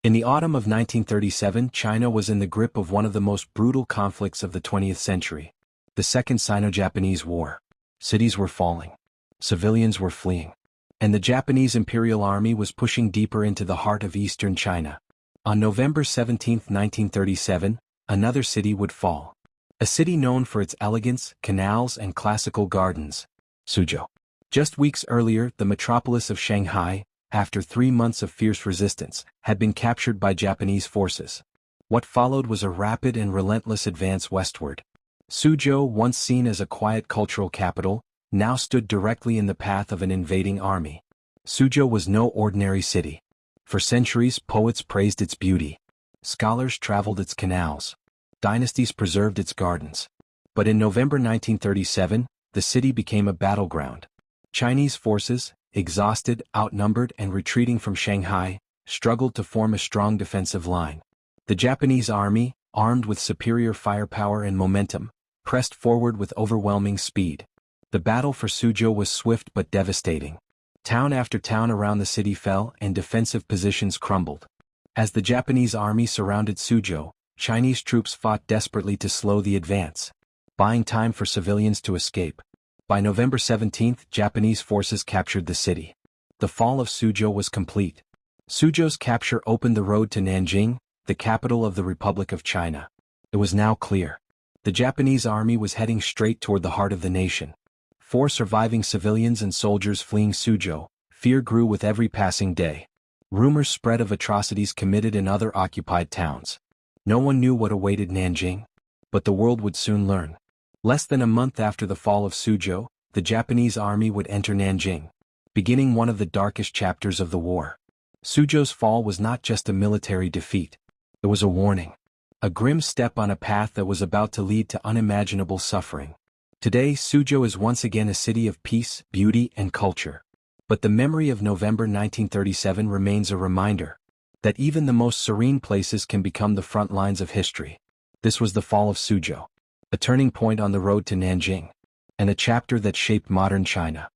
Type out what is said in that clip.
In the autumn of 1937, China was in the grip of one of the most brutal conflicts of the 20th century, the Second Sino-Japanese War. Cities were falling. Civilians were fleeing. And the Japanese Imperial Army was pushing deeper into the heart of eastern China. On November 17, 1937, another city would fall. A city known for its elegance, canals, and classical gardens, Suzhou. Just weeks earlier, the metropolis of Shanghai, after 3 months of fierce resistance, had been captured by Japanese forces. What followed was a rapid and relentless advance westward. Suzhou, once seen as a quiet cultural capital, now stood directly in the path of an invading army. Suzhou was no ordinary city. For centuries, poets praised its beauty. Scholars traveled its canals. Dynasties preserved its gardens. But in November 1937, the city became a battleground. Chinese forces, exhausted, outnumbered, and retreating from Shanghai, struggled to form a strong defensive line. The Japanese army, armed with superior firepower and momentum, pressed forward with overwhelming speed. The battle for Suzhou was swift but devastating. Town after town around the city fell and defensive positions crumbled. As the Japanese army surrounded Suzhou, Chinese troops fought desperately to slow the advance, buying time for civilians to escape. By November 17, Japanese forces captured the city. The fall of Suzhou was complete. Suzhou's capture opened the road to Nanjing, the capital of the Republic of China. It was now clear. The Japanese army was heading straight toward the heart of the nation. For surviving civilians and soldiers fleeing Suzhou, fear grew with every passing day. Rumors spread of atrocities committed in other occupied towns. No one knew what awaited Nanjing, but the world would soon learn. Less than a month after the fall of Suzhou, the Japanese army would enter Nanjing, beginning one of the darkest chapters of the war. Suzhou's fall was not just a military defeat. It was a warning. A grim step on a path that was about to lead to unimaginable suffering. Today, Suzhou is once again a city of peace, beauty, and culture. But the memory of November 1937 remains a reminder that even the most serene places can become the front lines of history. This was the fall of Suzhou, a turning point on the road to Nanjing, and a chapter that shaped modern China.